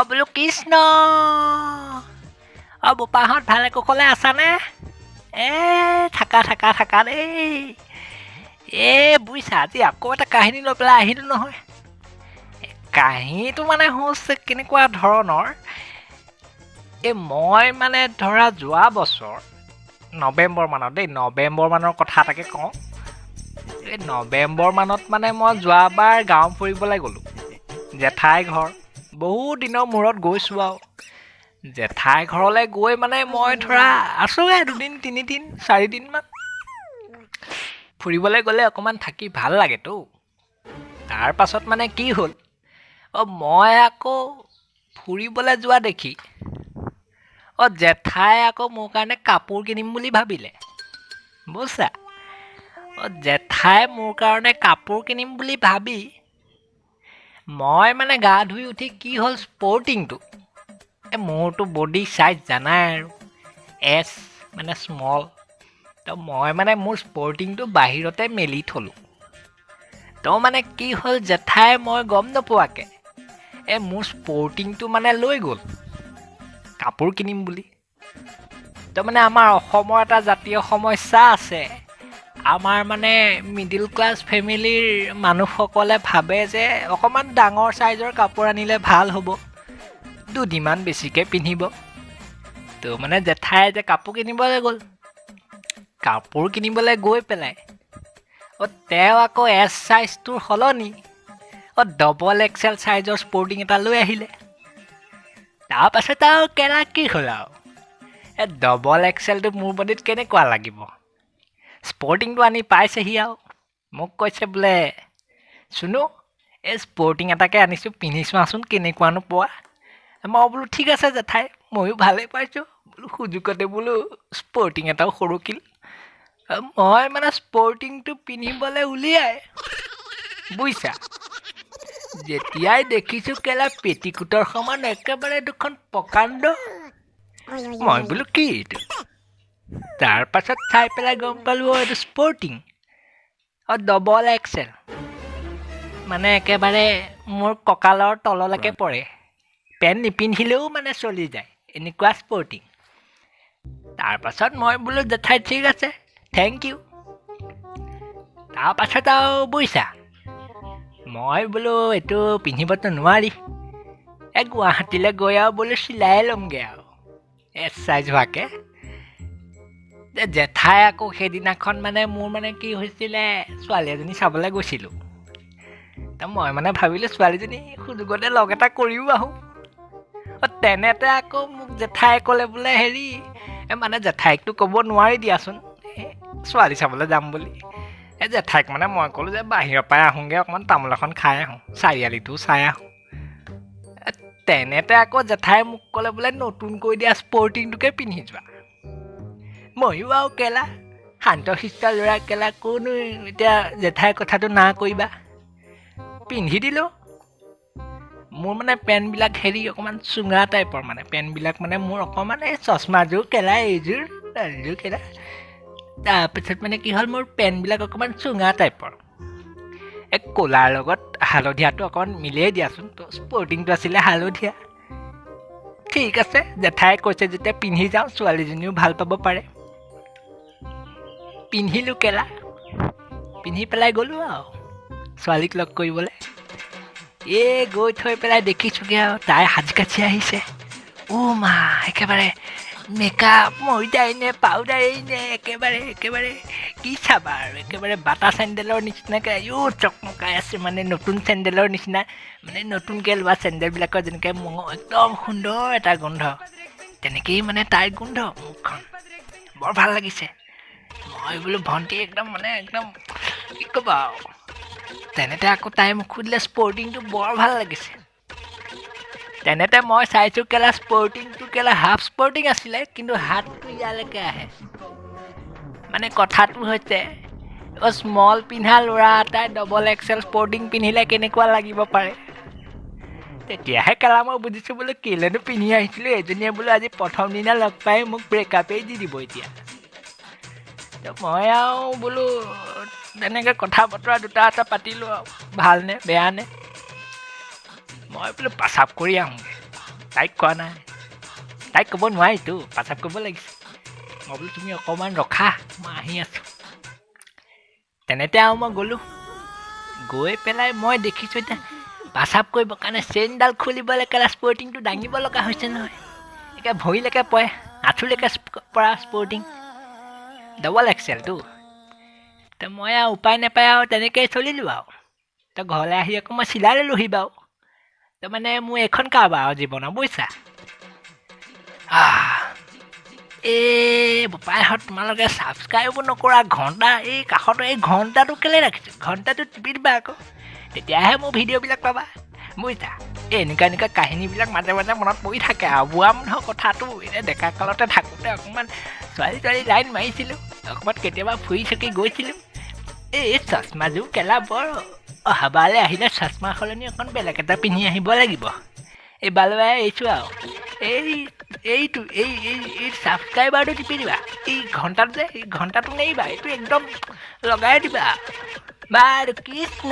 বোলো কৃষ্ণ বোপাহঁত ভালে কুশলে আছানে? থাকা দেই। বুজিছা আজি আকৌ এটা কাহিনী লৈ পেলাই আহিলোঁ নহয়। কাহিনীটো মানে হৈছে কেনেকুৱা ধৰণৰ, মই মানে ধৰা যোৱা বছৰ নৱেম্বৰ মানৰ কথা এটাকে কওঁ। নৱেম্বৰ মানত মানে মই যোৱাবাৰ গাঁও ফুৰিবলৈ গ'লোঁ। জেঠাই ঘৰ বহুত দিনৰ মূৰত গৈছোঁ আৰু। জেঠাই ঘৰলৈ গৈ মানে মই ধৰা আছোঁগৈ 2 দিন 3 দিন 4 দিনমান। ফুৰিবলৈ গ'লে অকণমান থাকি ভাল লাগেতো। তাৰ পাছত মানে কি হ'ল, মই আকৌ ফুৰিবলৈ যোৱা দেখি জেঠাই আকৌ মোৰ কাৰণে কাপোৰ কিনিম বুলি ভাবিলে। বুজিছা? জেঠাই মোৰ কাৰণে কাপোৰ কিনিম বুলি ভাবি মই মানে গা ধুই উঠি কি হ'ল, স্পৰ্টিংটো মোৰতো বডি চাইজ জানাই আৰু এছ মানে স্মল। মই মানে মোৰ স্পৰ্টিংটো বাহিৰতে মেলি থলোঁ। মানে কি হ'ল, জেঠাই মই গম নোপোৱাকৈ মোৰ স্পৰ্টিংটো মানে লৈ গ'ল কাপোৰ কিনিম বুলি। মানে আমাৰ অসমৰ এটা জাতীয় সমস্যা আছে। আমাৰ মানে মিডিল ক্লাছ ফেমিলিৰ মানুহসকলে ভাবে যে অকণমান ডাঙৰ চাইজৰ কাপোৰ আনিলে ভাল হ'ব, দুদিনমান বেছিকৈ পিন্ধিব। মানে জেঠাই যে কাপোৰ কিনিবলৈ গ'ল। কাপোৰ কিনিবলৈ গৈ পেলাই তেওঁ আকৌ এছ চাইজটোৰ সলনি ডবল এক্সেল চাইজৰ স্পৰ্টিং এটা লৈ আহিলে। তাৰপাছত আৰু কি হ'ল আৰু ডবল এক্সেলটো মোৰ বডিত কেনেকুৱা লাগিব। স্পৰ্টিংটো আনি পাইছেহি আৰু মোক কৈছে বোলে, চুনু এই স্পৰ্টিং এটাকে আনিছোঁ, পিন্ধি চোৱাচোন কেনেকুৱানো পোৱা। মই বোলো ঠিক আছে জেঠাই, ময়ো ভালেই পাইছোঁ। বোলো সুযোগতে বোলো স্পৰ্টিং এটাও সৰকিল। মই মানে স্পৰ্টিংটো পিন্ধিবলৈ উলিয়াই বুজিছা, যেতিয়াই দেখিছোঁ পেটিকোটৰ সমান একেবাৰে দুখন প্ৰকাণ্ড। মই বোলো কি এইটো? তাৰ পাছত চাই পেলাই গম পালোঁ এইটো স্পৰ্টিং ডবল এক্সেল, মানে একেবাৰে মোৰ কঁকালৰ তললৈকে পৰে। পেণ্ট নিপিন্ধিলেও মানে চলি যায়, এনেকুৱা স্পৰ্টিং। তাৰ পাছত মই বোলো জেঠাই ঠিক আছে, থেংক ইউ। তাৰ পাছত আৰু বুজিছা, মই বোলো এইটো পিন্ধিবতো নোৱাৰি, গুৱাহাটীলৈ গৈ আৰু বোলো চিলাই ল'মগৈ আৰু এছ চাইজ হোৱাকৈ। জেঠাই আকৌ সেইদিনাখন মানে মোৰ মানে কি হৈছিলে, ছোৱালী এজনী চাবলৈ গৈছিলোঁ। মই মানে ভাবিলোঁ ছোৱালীজনী সুযোগতে লগ এটা কৰিও আহোঁ। তেনেতে আকৌ মোক জেঠাই ক'লে বোলে হেৰি, মানে জেঠাইকটো ক'ব নোৱাৰি দিয়াচোন ছোৱালী চাবলৈ যাম বুলি। জেঠাইক মানে মই ক'লোঁ যে বাহিৰৰ পৰাই আহোঁগৈ, অকণমান তামোল এখন খাই আহোঁ, চাৰিআলিটোও চাই আহোঁ। তেনেতে আকৌ জেঠাই মোক ক'লে বোলে নতুনকৈ দিয়া স্পৰ্টিংটোকে পিন্ধি যোৱা। ময়ো আৰু শান্ত শিষ্ট ল'ৰা কোনো এতিয়া জেঠাই কথাটো না কৰিবা, পিন্ধি দিলোঁ। মোৰ মানে পেণ্টবিলাক অকণমান চুঙা টাইপৰ, মানে পেণ্টবিলাক মানে মোৰ অকণমান এই চশমাযোৰ এইযোৰ তাৰপিছত মানে কি হ'ল, মোৰ পেণ্টবিলাক অকণমান চুঙা টাইপৰ। ক'লাৰ লগত হালধীয়াটো অকণমান মিলেই দিয়াচোন, তো স্পৰ্টিংটো আছিলে হালধীয়া। ঠিক আছে, জেঠাই কৈছে যেতিয়া পিন্ধি যাওঁ, ছোৱালীজনীও ভাল পাব পাৰে। পিন্ধিলোঁ পিন্ধি পেলাই গ'লোঁ আৰু ছোৱালীক লগ কৰিবলৈ। গৈ থৈ পেলাই দেখিছোঁগৈ আৰু তাই সাজি কাচি আহিছে। মা একেবাৰে মেকআপ ময়দাই নে পাউদাৰেই নে, একেবাৰে কি চাবা আৰু, একেবাৰে বাটা চেণ্ডেলৰ নিচিনাকৈ চকমকাই আছে, মানে নতুন চেণ্ডেলৰ নিচিনা, মানে নতুনকৈ লোৱা চেণ্ডেলবিলাকৰ যেনেকৈ একদম সুন্দৰ এটা গোন্ধ, তেনেকেই মানে তাইৰ গোন্ধ মুখখন বৰ ভাল লাগিছে। মই বোলো ভণ্টি একদম কি ক'বা আৰু। তেনেতে আকৌ তাই মোক সুধিলে স্পৰ্টিংটো বৰ ভাল লাগিছে। তেনেতে মই চাইছোঁ স্পৰ্টিংটো হাফ স্পৰ্টিং আছিলে, কিন্তু হাতটো ইয়ালৈকে আহে। মানে কথাটো হৈছে, স্মল পিন্ধা ল'ৰা এটাই ডবল এক্সেল স্পৰ্টিং পিন্ধিলে কেনেকুৱা লাগিব পাৰে। তেতিয়াহে মই বুজিছোঁ বোলো কেলেনো পিন্ধি আহিছিলোঁ, এজনীয়ে বোলো আজি প্ৰথম দিনা লগ পাই মোক ব্ৰেকআপেই দি দিব এতিয়া। মই আৰু বোলো তেনেকৈ কথা বতৰা দুটা এটা পাতিলোঁ আৰু, ভালনে বেয়ানে। মই বোলো প্ৰস্ৰাৱ কৰি আহোঁগৈ। তাইক কোৱা নাই, তাইক ক'ব নোৱাৰিতো, পাছত ক'ব লাগিছে। মই বোলো তুমি অকণমান ৰখা, মই আহি আছোঁ। তেনেতে আৰু মই গ'লোঁ, গৈ পেলাই মই দেখিছোঁ এতিয়া পাচাপ কৰিবৰ কাৰণে চেইনডাল খুলিবলৈ কেলা স্পৰ্টিংটো দাঙিব লগা হৈছে নহয়, একে ভৰিলৈকে পৰে, আঁঠুলৈকে পৰা স্পৰ্টিং, ডাবল এক্সেলটো। তো মই আৰু উপায় নাপায় আৰু তেনেকৈয়ে চলিলোঁ আৰু। তো ঘৰলৈ আহি আকৌ মই চিলাই ল'লোহি বাৰু। তো মানে মোৰ এইখন কাৰবাৰ আৰু জীৱনৰ বুজিছা। এই বোপাইহঁত তোমালোকে ছাবস্ক্ৰাইবো নকৰা, ঘণ্টা এই কাষতো এই ঘণ্টাটো কেলৈ ৰাখিছোঁ, ঘণ্টাটো টিপি দিবা আকৌ, তেতিয়াহে মোৰ ভিডিঅ'বিলাক পাবা বুজিছা। এই এনেকুৱা কাহিনীবিলাক মাজে মাজে মনত পৰি থাকে আৰু বুঢ়া মানুহৰ কথাটো। এতিয়া ডেকা কালতে থাকোঁতে অকণমান ছোৱালী লাইন মাৰিছিলোঁ, অকণমান কেতিয়াবা ফুৰি চকি গৈছিলোঁ। এই চশমাযোৰ কেলা বৰ অহাবাৰলৈ আহিলে চশমা সলনি অকণ বেলেগ এটা পিন্ধি আহিব লাগিব। এই বালুৱাই এৰিছোঁ আৰু এই ছাবস্ক্ৰাইবাৰটো টিপি দিবা, এই ঘণ্টাটো যে এই ঘণ্টাটো নেৰিবা, এইটো একদম লগাই দিবা বাৰু। কৃষ্ণ।